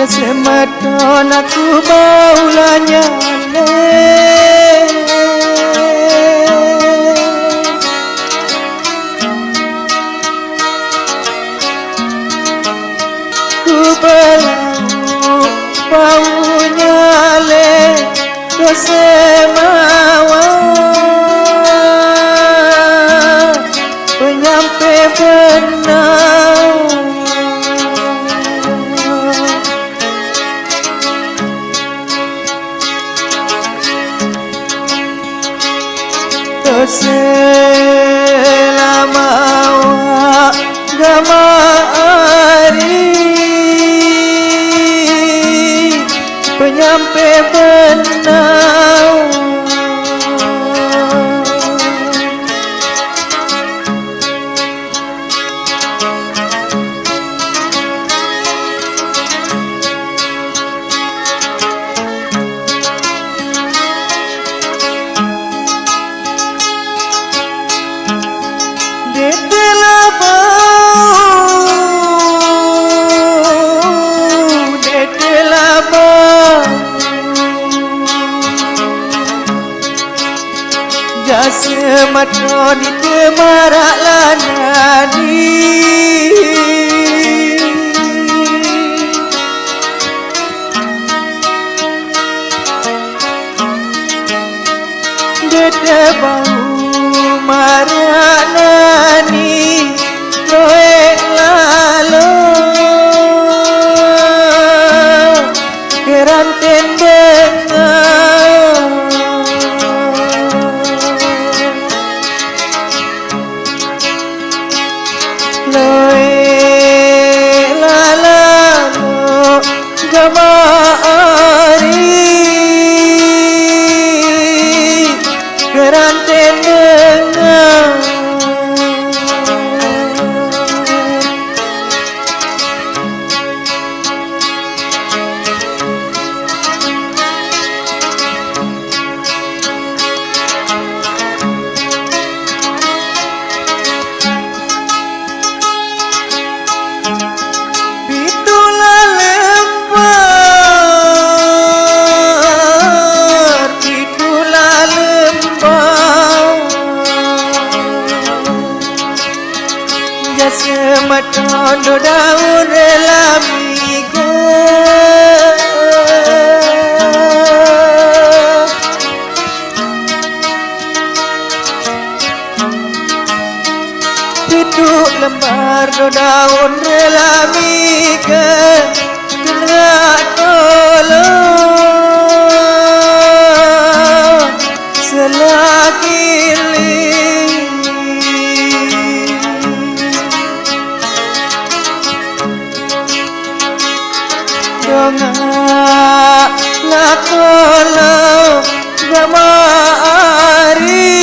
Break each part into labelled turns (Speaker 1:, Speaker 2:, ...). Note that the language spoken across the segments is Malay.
Speaker 1: Semeton aku baulanya ku belau baunya le semawa penyampai benar selama awak gamari penyampai benar Semeton itu maraklah nadi dede bau marak nani roek lalu keranten dengar gamari keranten dengar semeton do daun relamiga duduk lembar do daun relamiga tengah tolong selagi dongak lakolau gamari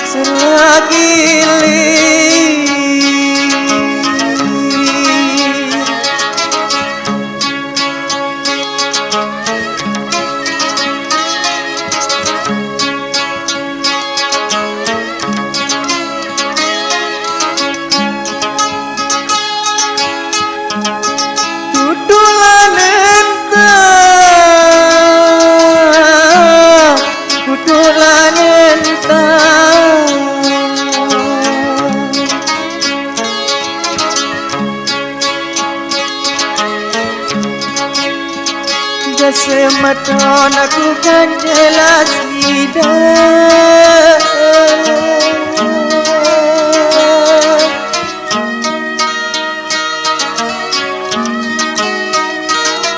Speaker 1: selagi semeton aku kan jelas tidak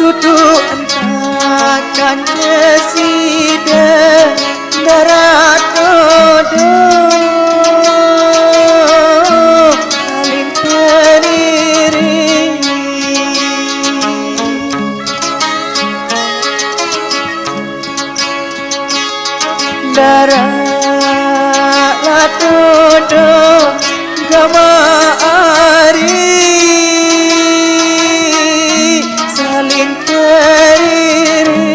Speaker 1: duduk entakan kesida darat dodo paling pendiri darat dodo gamari saling teriri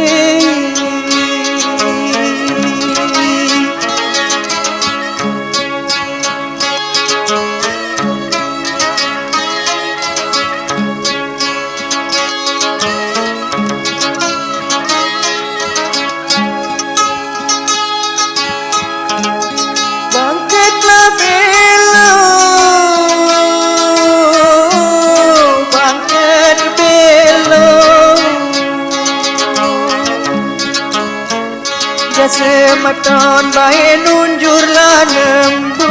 Speaker 1: bae nunjurlah nembu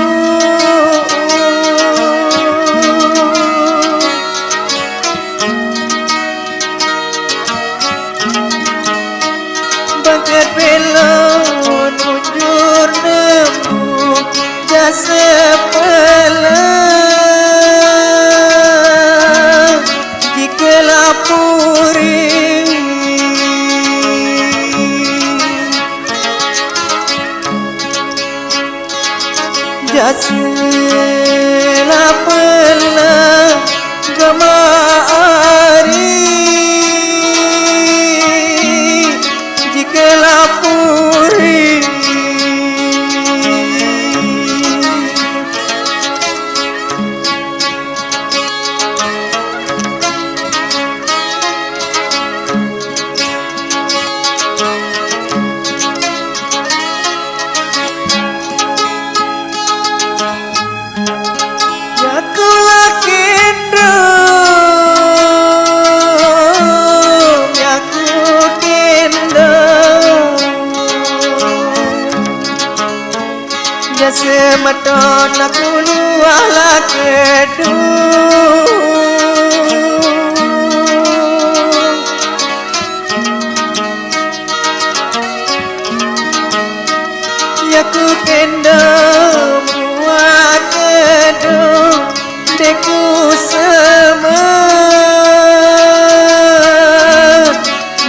Speaker 1: bangket belo nunjur nembu jasa pelang jika lapuri jasila pelang gemaari jika lapuri semeton aku luala kedung ya ku kendam buat kedung deku semen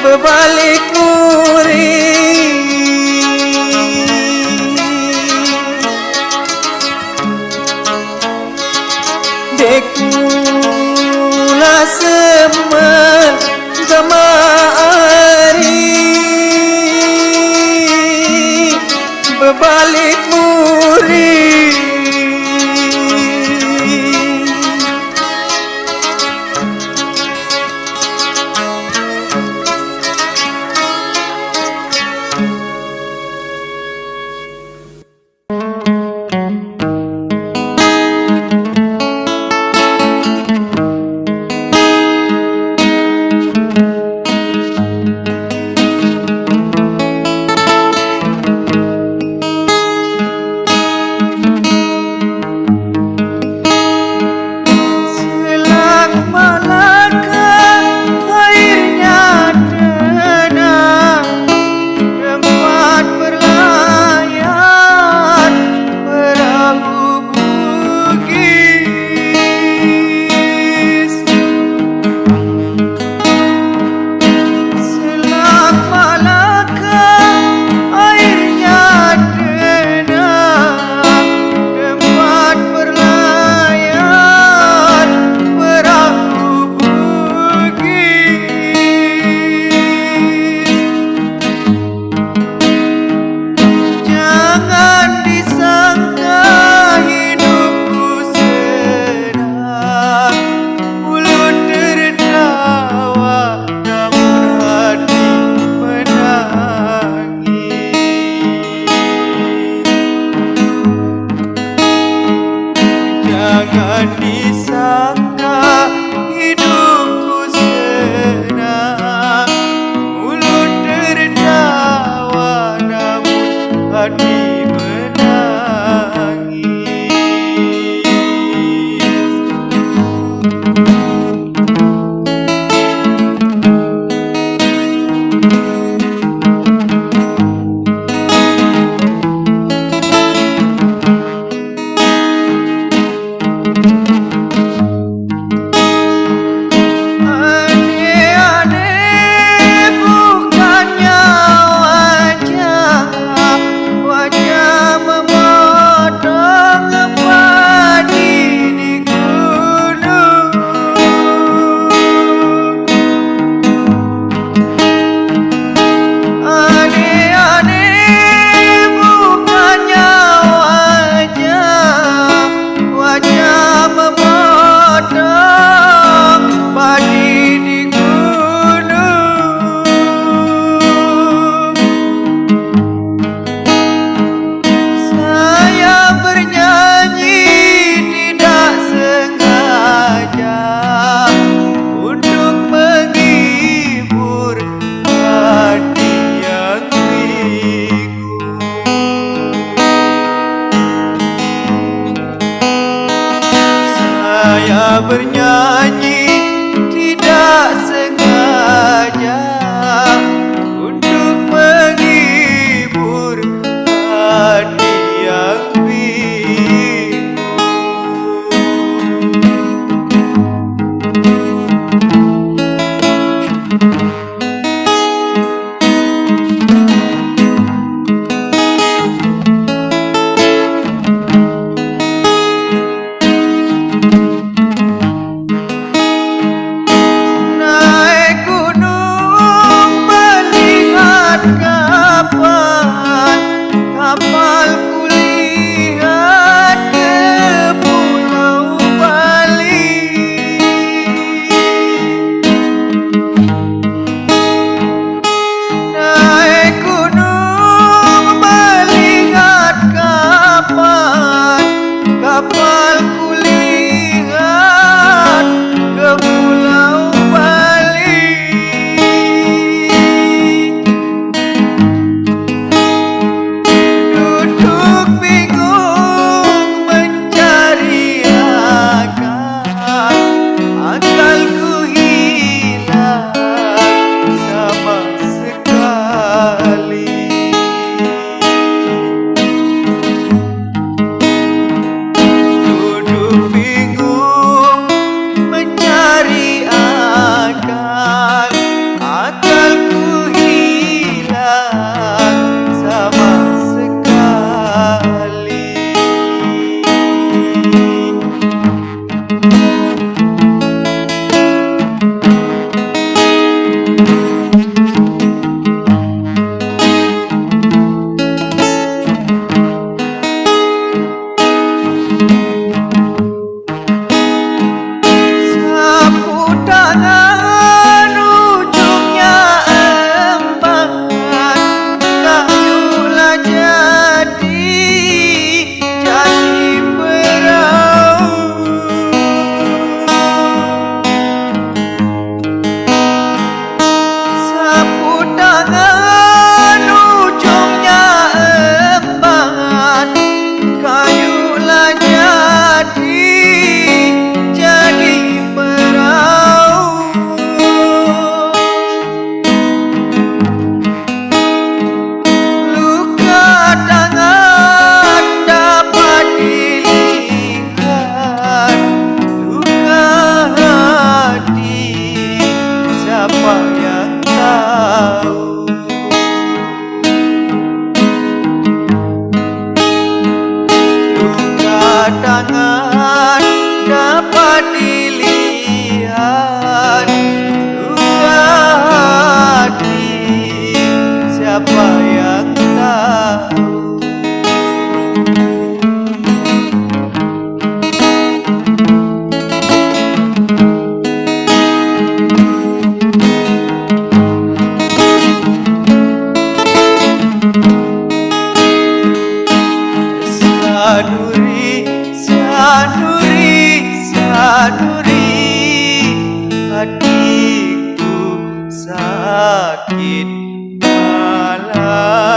Speaker 1: berbalik muri dekula semen gemaari berbalik muri saya bernyanyi tidak sengaja untuk menghibur hati yang bingung. Kapalku lihat ke Pulau Bali. Naik gunung melihat kapal, kapalku lihat ke Pulau Bali. Akalku hilang sama sekali. Duduk bingung mencari akal, akalku hilang sama sekali. Tangan ujungnya empat, kayulah jadi perahu. Sapu tangan ujungnya empat, kayulah jadi perahu. Siapa yang tahu? Luka tangan dapat dilihat, luka hati siapa yang tahu? Sanuri, sanuri, sanuri, hatiku sakit malam.